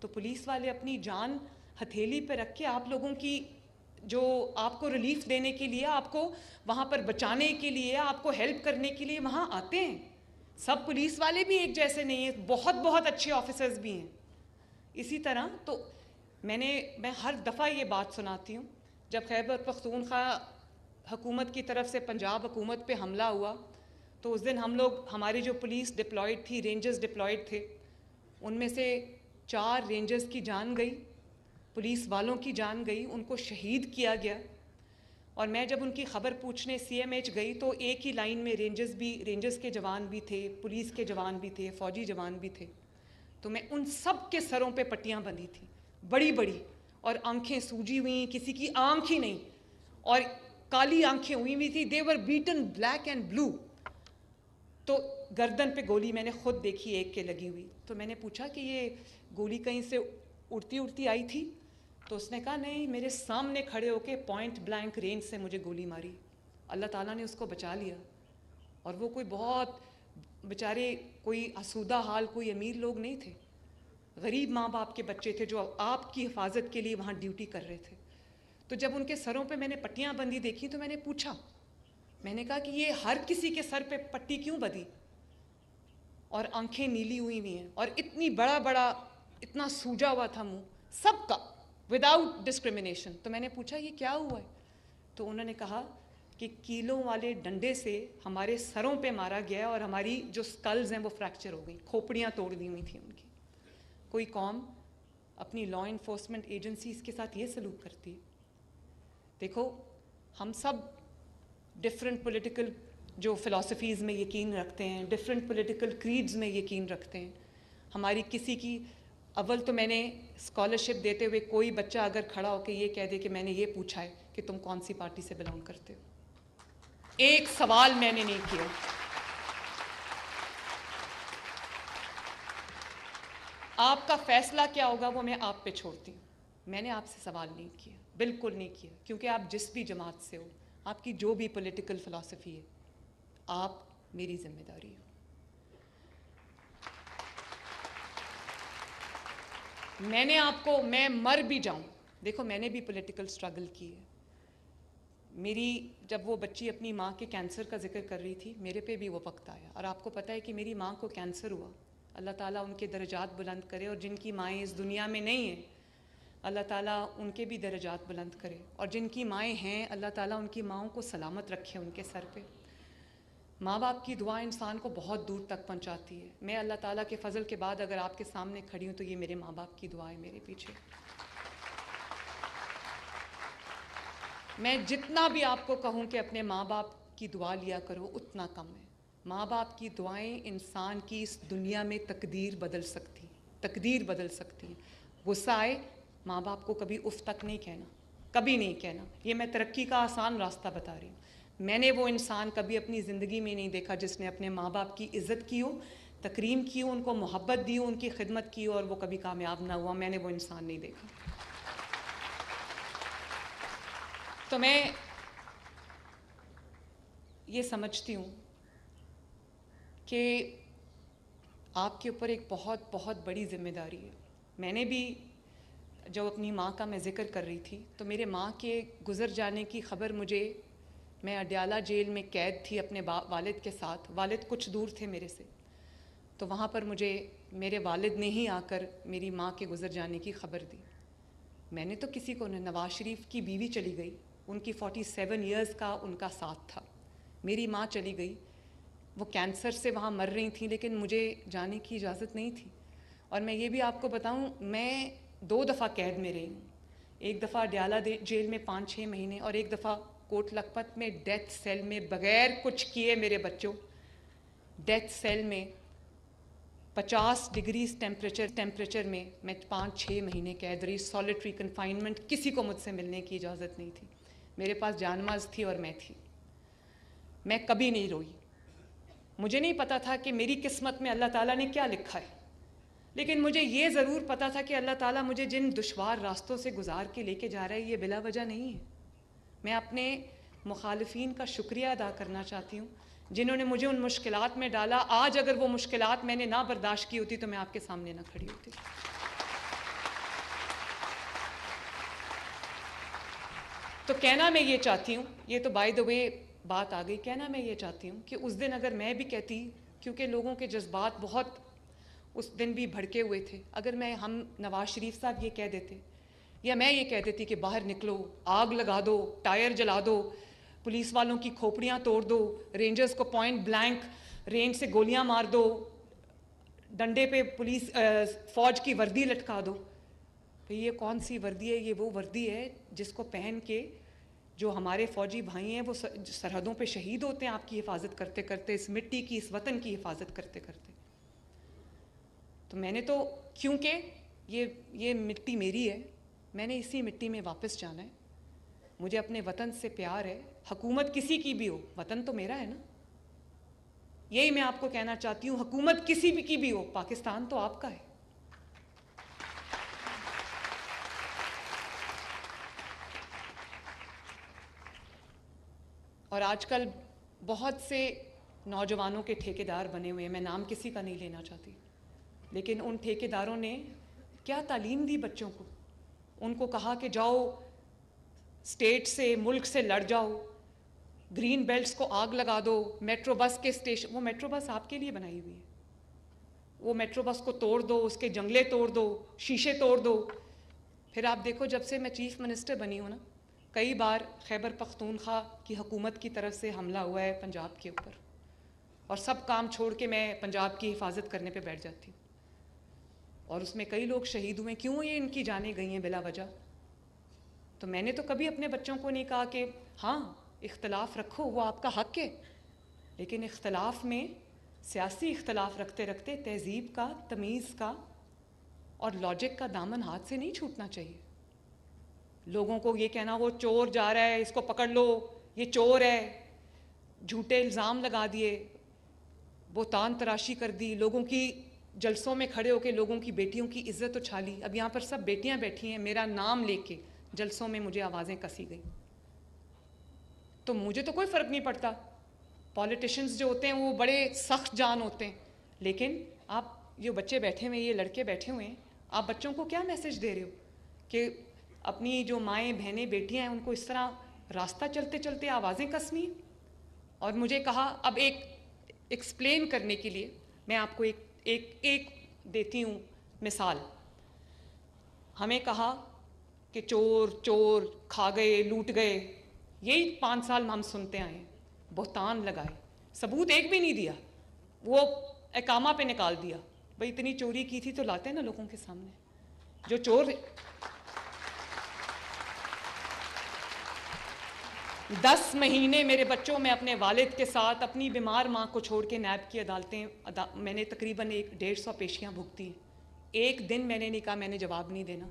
तो पुलिस वाले अपनी जान हथेली पे रख के आप लोगों की जो आपको रिलीफ देने के लिए, आपको वहाँ पर बचाने के लिए, आपको हेल्प करने के लिए वहाँ आते हैं। सब पुलिस वाले भी एक जैसे नहीं हैं, बहुत बहुत अच्छे ऑफिसर्स भी हैं। इसी तरह तो मैं हर दफ़ा ये बात सुनाती हूँ, जब खैबर पख्तूनख्वा हुकूमत की तरफ से पंजाब हुकूमत पे हमला हुआ तो उस दिन हम लोग, हमारी जो पुलिस डिप्लॉयड थी, रेंजर्स डिप्लॉयड थे, उनमें से 4 रेंजर्स की जान गई, पुलिस वालों की जान गई, उनको शहीद किया गया। और मैं जब उनकी ख़बर पूछने CMH गई तो एक ही लाइन में रेंजर्स के जवान भी थे, पुलिस के जवान भी थे, फ़ौजी जवान भी थे। तो मैं उन सब के सरों पे पट्टियाँ बंधी थी, बड़ी बड़ी, और आंखें सूजी हुई, किसी की आंख ही नहीं, और काली आंखें हुई हुई थी। दे were beaten black and blue. तो गर्दन पे गोली मैंने खुद देखी एक के लगी हुई। तो मैंने पूछा कि ये गोली कहीं से उड़ती उड़ती आई थी? तो उसने कहा नहीं, मेरे सामने खड़े होके पॉइंट ब्लैंक रेंज से मुझे गोली मारी। अल्लाह ताला ने उसको बचा लिया। और वो कोई बहुत बेचारे, कोई आसूदा हाल, कोई अमीर लोग नहीं थे, गरीब माँ बाप के बच्चे थे जो आपकी हिफाजत के लिए वहाँ ड्यूटी कर रहे थे। तो जब उनके सरों पे मैंने पट्टियाँ बंधी देखी तो मैंने पूछा, मैंने कहा कि ये हर किसी के सर पे पट्टी क्यों बंधी? और आंखें नीली हुई हुई हैं, और इतनी बड़ा इतना सूजा हुआ था मुंह सबका, विदाउट डिस्क्रिमिनेशन। तो मैंने पूछा ये क्या हुआ है? तो उन्होंने कहा कि कीलों वाले डंडे से हमारे सरों पे मारा गया और हमारी जो स्कल्स हैं वो फ्रैक्चर हो गई, खोपड़ियाँ तोड़ दी हुई थी उनकी। कोई कौम अपनी लॉ इन्फोर्समेंट एजेंसीज के साथ ये सलूक करती है? देखो, हम सब डिफरेंट पॉलिटिकल जो फ़िलासफ़ीज़ में यकीन रखते हैं, डिफरेंट पॉलिटिकल क्रीड्स में यकीन रखते हैं। हमारी किसी की, अव्वल तो मैंने स्कॉलरशिप देते हुए कोई बच्चा अगर खड़ा होकर ये कह दे कि मैंने ये पूछा है कि तुम कौन सी पार्टी से बिलोंग करते हो, एक सवाल मैंने नहीं किया। आपका फैसला क्या होगा वो मैं आप पे छोड़ती हूँ। मैंने आपसे सवाल नहीं किया, बिल्कुल नहीं किया, क्योंकि आप जिस भी जमात से हो, आपकी जो भी पॉलिटिकल फ़िलासफ़ी है, आप मेरी जिम्मेदारी हो। मैंने आपको, मैं मर भी जाऊं, देखो मैंने भी पॉलिटिकल स्ट्रगल की है। मेरी, जब वो बच्ची अपनी माँ के कैंसर का जिक्र कर रही थी, मेरे पे भी वो वक्त आया। और आपको पता है कि मेरी माँ को कैंसर हुआ, अल्लाह ताला उनके दर्जात बुलंद करे, और जिनकी माएँ इस दुनिया में नहीं हैं, अल्लाह ताला उनके भी दर्जात बुलंद करे, और जिनकी माएँ हैं, अल्लाह ताला उनकी माँओं को सलामत रखे उनके सर पे। माँ बाप की दुआ इंसान को बहुत दूर तक पहुँचाती है। मैं अल्लाह ताला के फ़ज़ल के बाद अगर आपके सामने खड़ी हूँ तो ये मेरे माँ बाप की दुआ है मेरे पीछे। मैं जितना भी आपको कहूँ कि अपने माँ बाप की दुआ लिया करो, उतना कम है। माँ बाप की दुआएं इंसान की इस दुनिया में तकदीर बदल सकती हैं। गुस्सा आए, माँ बाप को कभी उफ तक नहीं कहना, कभी नहीं कहना। ये मैं तरक्की का आसान रास्ता बता रही हूँ। मैंने वो इंसान कभी अपनी ज़िंदगी में नहीं देखा जिसने अपने माँ बाप की इज़्ज़त की हो, तकरीम की हो, उनको मोहब्बत दी हो, उनकी खिदमत की हो और वो कभी कामयाब ना हुआ। मैंने वो इंसान नहीं देखा। तो मैं ये समझती हूँ कि आपके ऊपर एक बहुत बहुत बड़ी ज़िम्मेदारी है। मैंने भी जब अपनी माँ का मैं ज़िक्र कर रही थी तो मेरे माँ के गुज़र जाने की ख़बर मुझे, मैं अडयाला जेल में कैद थी अपने वालिद के साथ। वालिद कुछ दूर थे मेरे से, तो वहाँ पर मुझे मेरे वालिद ने ही आकर मेरी माँ के गुज़र जाने की ख़बर दी। मैंने तो किसी को, नवाज शरीफ की बीवी चली गई, उनकी 47 इयर्स का उनका साथ था। मेरी माँ चली गई, वो कैंसर से वहाँ मर रही थी, लेकिन मुझे जाने की इजाज़त नहीं थी। और मैं ये भी आपको बताऊँ, मैं 2 दफ़ा कैद में रही हूँ। एक दफ़ा अडयाला जेल में 5-6 महीने, और एक दफ़ा कोट लखपत में डेथ सेल में, बग़ैर कुछ किए मेरे बच्चों, डेथ सेल में 50 डिग्री टेम्परेचर में मैं 5-6 महीने कैद रही। सॉलिटरी कन्फाइनमेंट, किसी को मुझसे मिलने की इजाज़त नहीं थी। मेरे पास जानमाज़ थी और मैं थी। मैं कभी नहीं रोई। मुझे नहीं पता था कि मेरी किस्मत में अल्लाह ताला ने क्या लिखा है, लेकिन मुझे ये ज़रूर पता था कि अल्लाह ताला मुझे जिन दुश्वार रास्तों से गुजार के लेके जा रहा है, ये बिला वजह नहीं है। मैं अपने मुखालिफिन का शुक्रिया अदा करना चाहती हूँ जिन्होंने मुझे उन मुश्किलात में डाला। आज अगर वो मुश्किलात मैंने ना बर्दाश्त की होती तो मैं आपके सामने ना खड़ी होती। तो कहना मैं ये चाहती हूँ, ये तो बाय द वे बात आ गई, कहना मैं ये चाहती हूँ कि उस दिन अगर मैं भी कहती, क्योंकि लोगों के जज्बात बहुत उस दिन भी भड़के हुए थे, अगर हम नवाज शरीफ साहब ये कह देते या मैं ये कह देती कि बाहर निकलो, आग लगा दो, टायर जला दो, पुलिस वालों की खोपड़ियाँ तोड़ दो, रेंजर्स को पॉइंट ब्लैंक रेंज से गोलियाँ मार दो, डंडे पे पुलिस फौज की वर्दी लटका दो, तो ये कौन सी वर्दी है? ये वो वर्दी है जिसको पहन के जो हमारे फौजी भाई हैं वो सरहदों पे शहीद होते हैं आपकी हिफाजत करते करते, इस मिट्टी की, इस वतन की हिफाजत करते करते। तो मैंने तो, क्योंकि ये मिट्टी मेरी है, मैंने इसी मिट्टी में वापस जाना है। मुझे अपने वतन से प्यार है, हुकूमत किसी की भी हो, वतन तो मेरा है ना। यही मैं आपको कहना चाहती हूँ, हुकूमत किसी भी की भी हो, पाकिस्तान तो आपका है। और आजकल बहुत से नौजवानों के ठेकेदार बने हुए हैं, मैं नाम किसी का नहीं लेना चाहती, लेकिन उन ठेकेदारों ने क्या तालीम दी बच्चों को? उनको कहा कि जाओ स्टेट से, मुल्क से लड़ जाओ, ग्रीन बेल्ट्स को आग लगा दो, मेट्रो बस के स्टेशन, वो मेट्रो बस आपके लिए बनाई हुई है, वो मेट्रो बस को तोड़ दो, उसके जंगले तोड़ दो, शीशे तोड़ दो। फिर आप देखो, जब से मैं चीफ मिनिस्टर बनी हूँ ना, कई बार खैबर पख्तूनख्वा की हुकूमत की तरफ से हमला हुआ है पंजाब के ऊपर, और सब काम छोड़ के मैं पंजाब की हिफाजत करने पे बैठ जाती हूँ, और उसमें कई लोग शहीद हुए। क्यों ये इनकी जानें गई हैं बिला वजह? तो मैंने तो कभी अपने बच्चों को नहीं कहा कि हाँ इख्तलाफ रखो, वो आपका हक है, लेकिन इख्तलाफ में, सियासी इख्तलाफ रखते रखते तहजीब का, तमीज़ का और लॉजिक का दामन हाथ से नहीं छूटना चाहिए। लोगों को ये कहना वो चोर जा रहा है, इसको पकड़ लो, ये चोर है, झूठे इल्ज़ाम लगा दिए, बोतान तराशी कर दी, लोगों की जलसों में खड़े होकर लोगों की बेटियों की इज्जत उछाली। अब यहाँ पर सब बेटियाँ बैठी हैं, मेरा नाम लेके जलसों में मुझे आवाज़ें कसी गई, तो मुझे तो कोई फ़र्क नहीं पड़ता। पॉलिटिशियंस जो होते हैं वो बड़े सख्त जान होते हैं, लेकिन आप जो बच्चे बैठे हुए हैं, ये लड़के बैठे हुए हैं, आप बच्चों को क्या मैसेज दे रहे हो कि अपनी जो माएँ बहनें बेटियाँ हैं उनको इस तरह रास्ता चलते चलते आवाज़ें कसनी? और मुझे कहा, अब एक एक्सप्लेन करने के लिए मैं आपको एक देती हूँ मिसाल। हमें कहा कि चोर चोर, खा गए, लूट गए, यही 5 साल हम सुनते आए हैं। बोहतान लगाए, सबूत एक भी नहीं दिया, वो एकामा पे निकाल दिया। भाई इतनी चोरी की थी तो लाते हैं ना लोगों के सामने। जो चोर 10 महीने मेरे बच्चों में अपने वालिद के साथ अपनी बीमार माँ को छोड़ के नैब की अदालतें, मैंने तकरीबन 150 पेशियाँ भुगती। एक दिन मैंने नहीं कहा मैंने जवाब नहीं देना।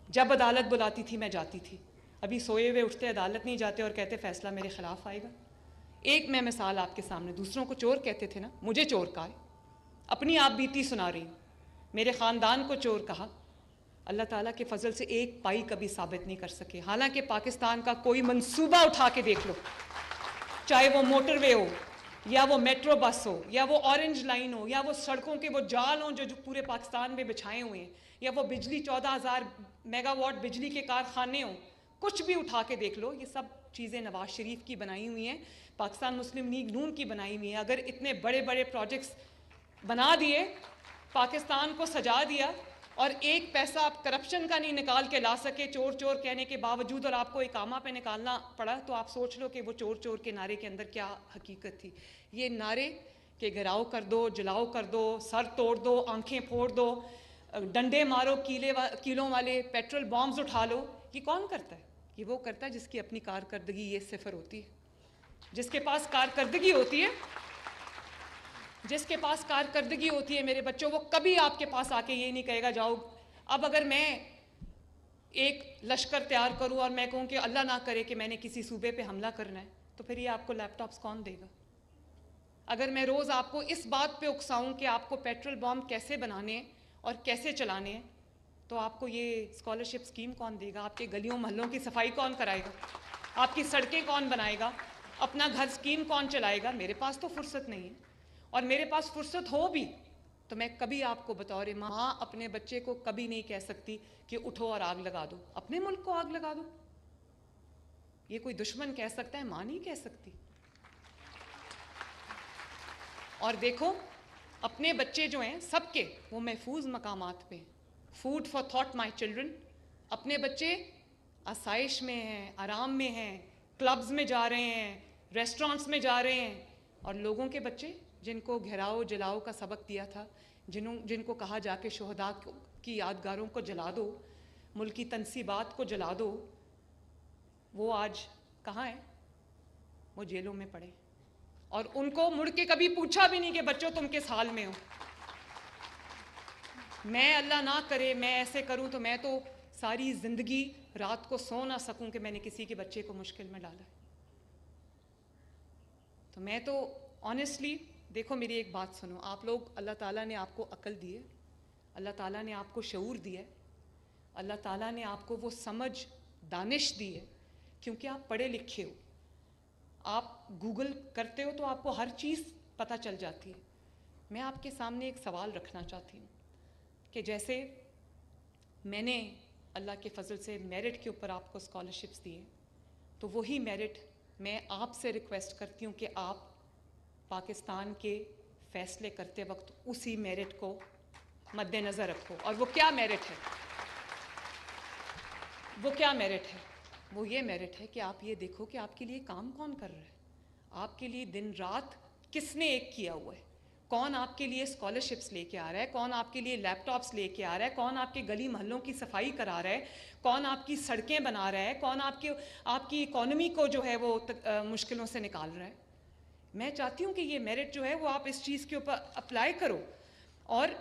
जब अदालत बुलाती थी मैं जाती थी। अभी सोए हुए उठते अदालत नहीं जाते और कहते फैसला मेरे खिलाफ आएगा। एक मैं मिसाल आपके सामने, दूसरों को चोर कहते थे ना, मुझे चोर कहा है, अपनी आप बीती सुना रही हूँ। मेरे ख़ानदान को चोर कहा, अल्लाह ताला के फजल से एक पाई कभी साबित नहीं कर सके। हालांकि पाकिस्तान का कोई मंसूबा उठा के देख लो, चाहे वो मोटरवे हो या वो मेट्रो बस हो या वो ऑरेंज लाइन हो या वो सड़कों के वो जाल हों जो पूरे पाकिस्तान में बिछाए हुए हैं, या वो बिजली 14,000 मेगावाट बिजली के कारखाने हों, कुछ भी उठा के देख लो, ये सब चीज़ें नवाज शरीफ की बनाई हुई हैं, पाकिस्तान मुस्लिम लीग नून की बनाई हुई हैं। अगर इतने बड़े बड़े प्रोजेक्ट्स बना दिए, पाकिस्तान को सजा दिया, और एक पैसा आप करप्शन का नहीं निकाल के ला सके चोर चोर कहने के बावजूद, और आपको इकामा पे निकालना पड़ा, तो आप सोच लो कि वो चोर चोर के नारे के अंदर क्या हकीकत थी। ये नारे कि घिराव कर दो, जलाओ कर दो, सर तोड़ दो, आंखें फोड़ दो, डंडे मारो, कीलों वाले पेट्रोल बॉम्ब्स उठा लो, ये कौन करता है? ये वो करता है जिसकी अपनी कारकर्दगी ये सिफर होती है। जिसके पास कारकर्दगी होती है, जिसके पास कारकर्दगी होती है मेरे बच्चों, वो कभी आपके पास आके ये नहीं कहेगा जाओ। अब अगर मैं एक लश्कर तैयार करूं और मैं कहूं कि अल्लाह ना करे कि मैंने किसी सूबे पे हमला करना है, तो फिर ये आपको लैपटॉप्स कौन देगा? अगर मैं रोज़ आपको इस बात पे उकसाऊं कि आपको पेट्रोल बॉम्ब कैसे बनाने हैं और कैसे चलाने हैं, तो आपको ये स्कॉलरशिप स्कीम कौन देगा? आपके गलियों मोहल्लों की सफाई कौन कराएगा? आपकी सड़कें कौन बनाएगा? अपना घर स्कीम कौन चलाएगा? मेरे पास तो फुर्सत नहीं है, और मेरे पास फुर्सत हो भी तो मैं कभी आपको बतौर माँ अपने बच्चे को कभी नहीं कह सकती कि उठो और आग लगा दो। अपने मुल्क को आग लगा दो। ये कोई दुश्मन कह सकता है, मां नहीं कह सकती। और देखो अपने बच्चे जो हैं सबके वो महफूज मकामात पे, food for thought my children. अपने बच्चे आसाइश में हैं, आराम में हैं, क्लब्स में जा रहे हैं, रेस्टोरेंट्स में जा रहे हैं। और लोगों के बच्चे जिनको घेराओ जलाओ का सबक दिया था, जिनको कहा जाके शोहदा की यादगारों को जला दो, मुल्क की तनसीबात को जला दो, वो आज कहाँ हैं? वो जेलों में पड़े। और उनको मुड़ के कभी पूछा भी नहीं कि बच्चों तुम किस हाल में हो। मैं अल्लाह ना करे मैं ऐसे करूं तो मैं तो सारी ज़िंदगी रात को सो ना सकूं कि मैंने किसी के बच्चे को मुश्किल में डाला है। तो मैं तो ऑनेस्टली, देखो मेरी एक बात सुनो, आप लोग, अल्लाह ताला ने आपको अक्ल दी है, अल्लाह ताला ने आपको शऊर दिया है, अल्लाह ताला ने आपको वो समझ दानिश दी है, क्योंकि आप पढ़े लिखे हो। आप गूगल करते हो तो आपको हर चीज़ पता चल जाती है। मैं आपके सामने एक सवाल रखना चाहती हूँ कि जैसे मैंने अल्लाह के फजल से मेरिट के ऊपर आपको स्कॉलरशिप्स दिए, तो वही मेरिट मैं आपसे रिक्वेस्ट करती हूँ कि आप पाकिस्तान के फ़ैसले करते वक्त उसी मेरिट को मद्देनज़र रखो। और वो क्या मेरिट है? वो क्या मेरिट है? वो ये मेरिट है कि आप ये देखो कि आपके लिए काम कौन कर रहा है, आपके लिए दिन रात किसने एक किया हुआ है, कौन आपके लिए स्कॉलरशिप्स लेके आ रहा है, कौन आपके लिए लैपटॉप्स लेके आ रहा है, कौन आपके गली मोहल्लों की सफाई करा रहा है, कौन आपकी सड़कें बना रहा है, कौन आपकी इकॉनमी को जो है वो मुश्किलों से निकाल रहा है। मैं चाहती हूँ कि ये मेरिट जो है वो आप इस चीज़ के ऊपर अप्लाई करो और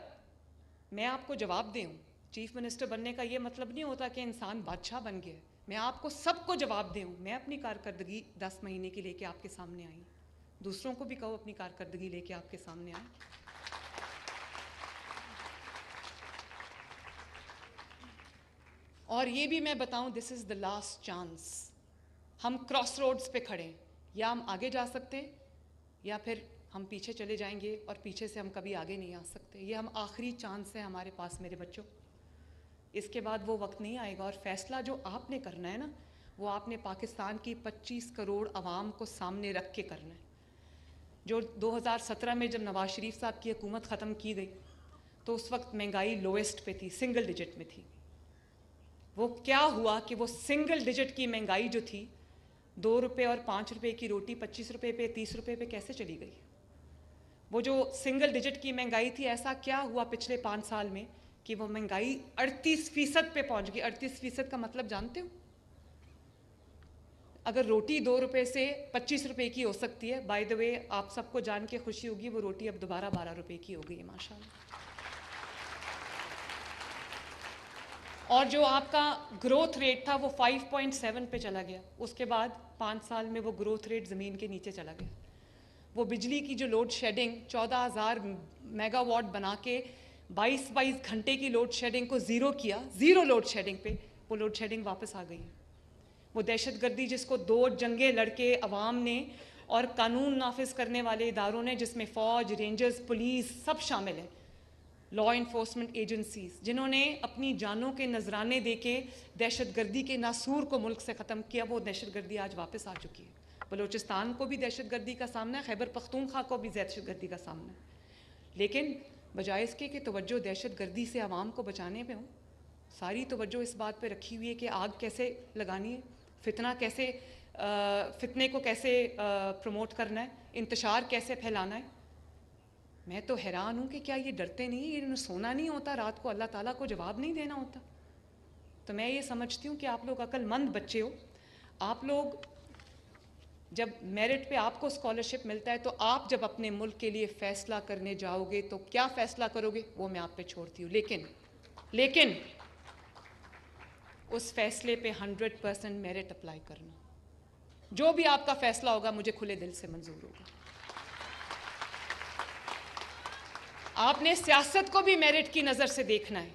मैं आपको जवाब दूँ। चीफ मिनिस्टर बनने का ये मतलब नहीं होता कि इंसान बादशाह बन गया। मैं आपको सबको जवाब दूँ। मैं अपनी कारकर्दगी 10 महीने की लेके आपके सामने आई, दूसरों को भी कहो अपनी कारकर्दगी लेके आपके सामने आए। और ये भी मैं बताऊं, this is the last chance. हम क्रॉस रोड्स पे खड़े हैं, या हम आगे जा सकते हैं या फिर हम पीछे चले जाएंगे और पीछे से हम कभी आगे नहीं आ सकते। ये हम आखिरी चांस है हमारे पास मेरे बच्चों। इसके बाद वो वक्त नहीं आएगा। और फैसला जो आपने करना है ना, वो आपने पाकिस्तान की 25 करोड़ आवाम को सामने रख के करना है। जो 2017 में जब नवाज शरीफ साहब की हुकूमत ख़त्म की गई तो उस वक्त महंगाई लोएस्ट पे थी, सिंगल डिजिट में थी। वो क्या हुआ कि वो सिंगल डिजिट की महंगाई जो थी, 2 रुपये और 5 रुपये की रोटी 25 रुपये पे 30 रुपये पे कैसे चली गई? वो जो सिंगल डिजिट की महंगाई थी, ऐसा क्या हुआ पिछले 5 साल में कि वो महंगाई 38% पे पहुंच गई। 38% का मतलब जानते हो? अगर रोटी 2 रुपये से 25 रुपये की हो सकती है, बाय द वे आप सबको जान के खुशी होगी वो रोटी अब दोबारा 12 रुपये की हो गई है माशाल्लाह। और जो आपका ग्रोथ रेट था वो 5.7 पे चला गया। उसके बाद 5 साल में वो ग्रोथ रेट ज़मीन के नीचे चला गया। वो बिजली की जो लोड शेडिंग 14,000 मेगावाट बना के 22 घंटे की लोड शेडिंग को ज़ीरो किया, ज़ीरो लोड शेडिंग पे वो लोड शेडिंग वापस आ गई है। वो दहशतगर्दी जिसको 2 जंगे लड़के अवाम ने और कानून नाफिज करने वाले इदारों ने, जिसमें फ़ौज, रेंजर्स, पुलिस सब शामिल हैं, लॉ इन्फोर्समेंट एजेंसीज, जिन्होंने अपनी जानों के नजराने देके दहशतगर्दी के नासूर को मुल्क से ख़त्म किया, वो दहशतगर्दी आज वापस आ चुकी है। बलूचिस्तान को भी दहशतगर्दी का सामना है, खैबर पख्तूनख्वा को भी दहशतगर्दी का सामना है। लेकिन बजाय इसके कि तवज्जो दहशतगर्दी से आवाम को बचाने पे हो, सारी तवज्जो इस बात पे रखी हुई है कि आग कैसे लगानी है, फितने को कैसे प्रमोट करना है, इंतशार कैसे फैलाना है। मैं तो हैरान हूँ कि क्या ये डरते नहीं, ये सोना नहीं होता रात को, अल्लाह ताला को जवाब नहीं देना होता? तो मैं ये समझती हूँ कि आप लोग अक्लमंद बच्चे हो। आप लोग जब मेरिट पे आपको स्कॉलरशिप मिलता है, तो आप जब अपने मुल्क के लिए फ़ैसला करने जाओगे तो क्या फ़ैसला करोगे वो मैं आप पे छोड़ती हूँ। लेकिन उस फैसले पे 100% मेरिट अप्लाई करना। जो भी आपका फ़ैसला होगा मुझे खुले दिल से मंजूर होगा। आपने सियासत को भी मेरिट की नज़र से देखना है।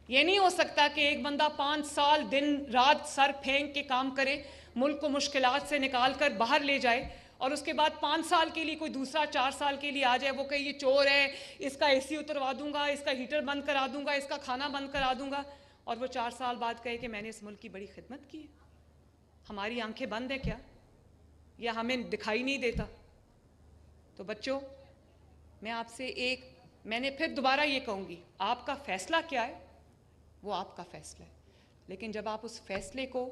ये नहीं हो सकता कि एक बंदा 5 साल दिन रात सर फेंक के काम करे, मुल्क को मुश्किलात से निकाल कर बाहर ले जाए, और उसके बाद 5 साल के लिए कोई दूसरा 4 साल के लिए आ जाए, वो कहे ये चोर है, इसका एसी उतरवा दूंगा, इसका हीटर बंद करा दूंगा, इसका खाना बंद करा दूंगा, और वो 4 साल बाद कहे कि मैंने इस मुल्क की बड़ी खिदमत की है। हमारी आंखें बंद है क्या, या हमें दिखाई नहीं देता? तो बच्चों, मैंने फिर दोबारा ये कहूँगी, आपका फैसला क्या है वो आपका फैसला है, लेकिन जब आप उस फैसले को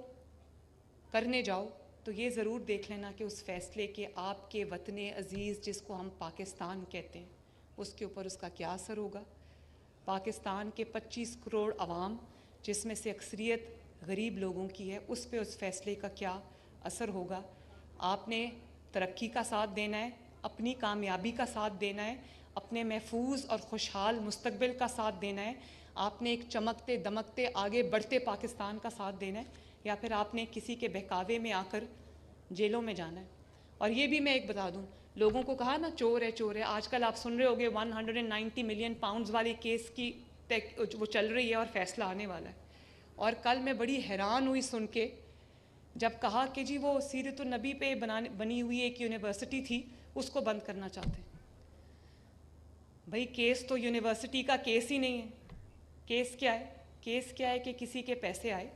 करने जाओ तो ये ज़रूर देख लेना कि उस फैसले के आपके वतन अज़ीज़ जिसको हम पाकिस्तान कहते हैं उसके ऊपर उसका क्या असर होगा। पाकिस्तान के 25 करोड़ अवाम जिसमें से अक्सरियत गरीब लोगों की है, उस पे उस फैसले का क्या असर होगा। आपने तरक्की का साथ देना है, अपनी कामयाबी का साथ देना है, अपने महफूज और खुशहाल मुस्तकबिल का साथ देना है। आपने एक चमकते दमकते आगे बढ़ते पाकिस्तान का साथ देना है, या फिर आपने किसी के बहकावे में आकर जेलों में जाना है। और ये भी मैं एक बता दूं, लोगों को कहा ना चोर है चोर है, आजकल आप सुन रहे होंगे 190 मिलियन पाउंड्स वाले केस की वो चल रही है और फैसला आने वाला है। और कल मैं बड़ी हैरान हुई सुन के जब कहा कि जी वो सीरतुन नबी पे बनी हुई एक यूनिवर्सिटी थी उसको बंद करना चाहते हैं। भाई केस तो यूनिवर्सिटी का केस ही नहीं है। केस क्या है? केस क्या है कि किसी के पैसे आए,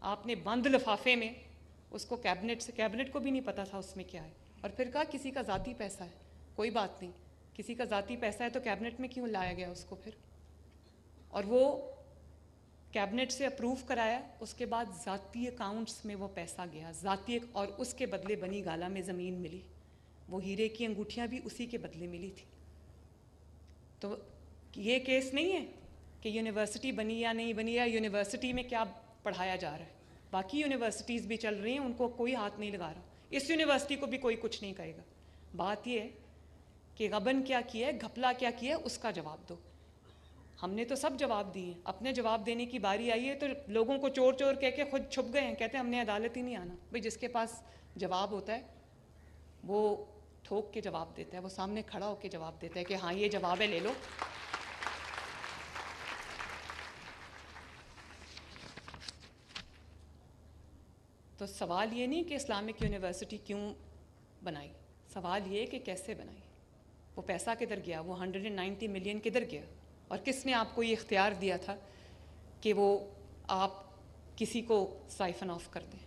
आपने बंद लिफाफे में उसको कैबिनेट को भी नहीं पता था उसमें क्या है, और फिर कहा किसी का ज़ाती पैसा है। कोई बात नहीं, किसी का ज़ाती पैसा है तो कैबिनेट में क्यों लाया गया उसको फिर? और वो कैबिनेट से अप्रूव कराया, उसके बाद ज़ाती अकाउंट्स में वो पैसा गया ज़ाती, और उसके बदले बनी गाला में ज़मीन मिली। वो हीरे की अंगूठियाँ भी उसी के बदले मिली थी। तो ये केस नहीं है कि यूनिवर्सिटी बनी या नहीं बनी, या यूनिवर्सिटी में क्या पढ़ाया जा रहा है। बाकी यूनिवर्सिटीज़ भी चल रही हैं, उनको कोई हाथ नहीं लगा रहा। इस यूनिवर्सिटी को भी कोई कुछ नहीं कहेगा। बात ये है कि गबन क्या किया है, घपला क्या किया है, उसका जवाब दो। हमने तो सब जवाब दिए, अपने जवाब देने की बारी आई है तो लोगों को चोर चोर कह के खुद छुप गए हैं, कहते हैं हमने अदालत ही नहीं आना। भाई जिसके पास जवाब होता है वो ठोक के जवाब देता है, वो सामने खड़ा होकर जवाब देता है कि हाँ ये जवाब है, ले लो। तो सवाल ये नहीं कि इस्लामिक यूनिवर्सिटी क्यों बनाई, सवाल ये कि कैसे बनाई, वो पैसा किधर गया, वो 190 मिलियन किधर गया, और किसने आपको ये इख्तियार दिया था कि वो आप किसी को साइफन ऑफ कर दें।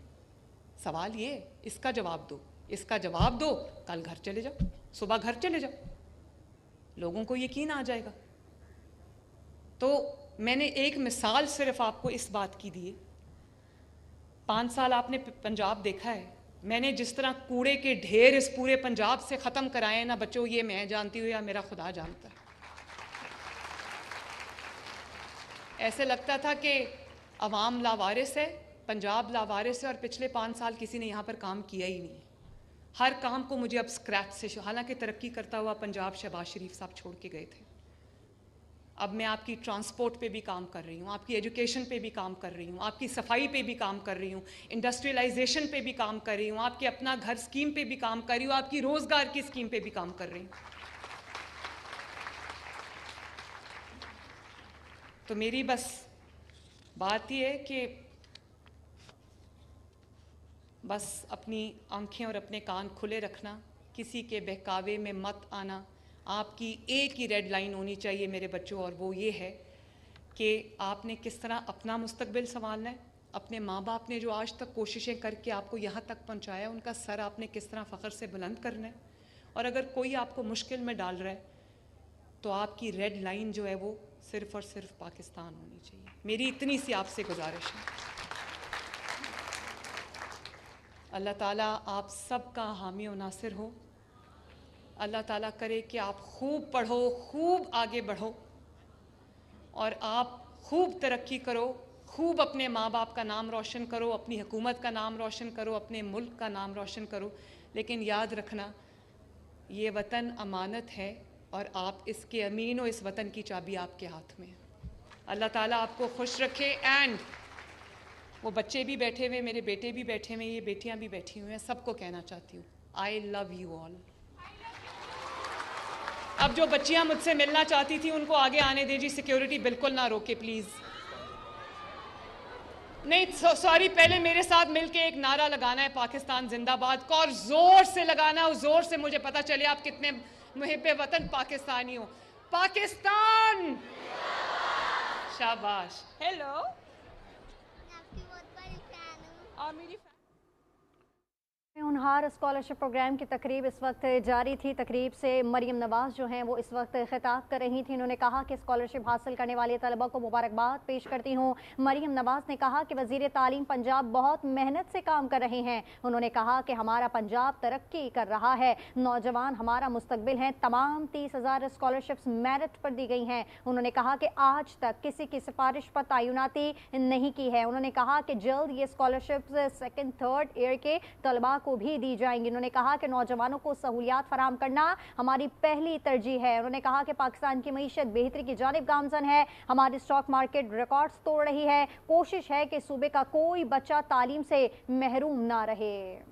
सवाल ये, इसका जवाब दो, इसका जवाब दो, कल घर चले जाओ, सुबह घर चले जाओ, लोगों को यकीन आ जाएगा। तो मैंने एक मिसाल सिर्फ आपको इस बात की दी है। 5 साल आपने पंजाब देखा है, मैंने जिस तरह कूड़े के ढेर इस पूरे पंजाब से ख़त्म कराए ना बच्चों, ये मैं जानती हूँ या मेरा खुदा जानता है। ऐसे लगता था कि अवाम लावारिस है, पंजाब लावारिस है, और पिछले 5 साल किसी ने यहाँ पर काम किया ही नहीं। हर काम को मुझे अब स्क्रैच से, हालांकि तरक्की करता हुआ पंजाब शहबाज शरीफ साहब छोड़ के गए थे, अब मैं आपकी ट्रांसपोर्ट पे भी काम कर रही हूँ, आपकी एजुकेशन पे भी काम कर रही हूँ, आपकी सफाई पे भी काम कर रही हूँ, इंडस्ट्रियलाइजेशन पे भी काम कर रही हूँ, आपके अपना घर स्कीम पे भी काम कर रही हूँ, आपकी रोज़गार की स्कीम पे भी काम कर रही हूँ। तो मेरी बस बात ये है कि बस अपनी आंखें और अपने कान खुले रखना, किसी के बहकावे में मत आना। आपकी एक ही रेड लाइन होनी चाहिए मेरे बच्चों, और वो ये है कि आपने किस तरह अपना मुस्तकबिल संभालना है। अपने माँ बाप ने जो आज तक कोशिशें करके आपको यहाँ तक पहुँचाया, उनका सर आपने किस तरह फ़ख्र से बुलंद करना है। और अगर कोई आपको मुश्किल में डाल रहा है तो आपकी रेड लाइन जो है वो सिर्फ़ और सिर्फ पाकिस्तान होनी चाहिए। मेरी इतनी सी आपसे गुजारिश है। अल्लाह ताला आप सब का हामी और नासिर हो। अल्लाह ताला करे कि आप खूब पढ़ो, खूब आगे बढ़ो, और आप खूब तरक्की करो, खूब अपने माँ बाप का नाम रोशन करो, अपनी हुकूमत का नाम रोशन करो, अपने मुल्क का नाम रोशन करो। लेकिन याद रखना, ये वतन अमानत है और आप इसके अमीन हो, इस वतन की चाबी आपके हाथ में है। अल्लाह ताला आपको खुश रखे। एंड वो बच्चे भी बैठे हुए, मेरे बेटे भी बैठे हुए, ये बेटियां भी बैठी हुई हैं, सबको कहना चाहती हूँ आई लव यू ऑल। अब जो बच्चियां मुझसे मिलना चाहती थी उनको आगे आने दीजिए, सिक्योरिटी बिल्कुल ना रोके प्लीज़। नहीं सॉरी, पहले मेरे साथ मिलके एक नारा लगाना है पाकिस्तान जिंदाबाद का, और जोर से लगाना, और जोर से मुझे पता चले आप कितने मुहिब्बे वतन पाकिस्तानी हो। पाकिस्तान शाबाश। हेलो, मैं आपकी बहुत बड़ी फैन हूँ। और मेरी बिहार स्कॉलरशिप प्रोग्राम की तकरीब इस वक्त जारी थी। तकरीब से मरियम नवाज जो हैं वो इस वक्त खिताब कर रही थी। उन्होंने कहा कि स्कॉलरशिप हासिल करने वाले तलबा को मुबारकबाद पेश करती हूँ। मरियम नवाज ने कहा कि वजीर तालीम पंजाब बहुत मेहनत से काम कर रहे हैं। उन्होंने कहा कि हमारा पंजाब तरक्की कर रहा है, नौजवान हमारा मुस्तकबिल हैं। तमाम 30,000 स्कॉलरशिप्स मेरिट पर दी गई हैं। उन्होंने कहा कि आज तक किसी की सिफारिश पर तैनाती नहीं की है। उन्होंने कहा कि जल्द ये स्कॉलरशिप सेकेंड थर्ड ईयर के तलबा को भी दी जाएंगी। उन्होंने कहा कि नौजवानों को सहूलियात फराहम करना हमारी पहली तरजीह है। उन्होंने कहा कि पाकिस्तान की मईशत बेहतरी की जानिब गामजन है। हमारी स्टॉक मार्केट रिकॉर्ड्स तोड़ रही है। कोशिश है कि सूबे का कोई बच्चा तालीम से महरूम ना रहे।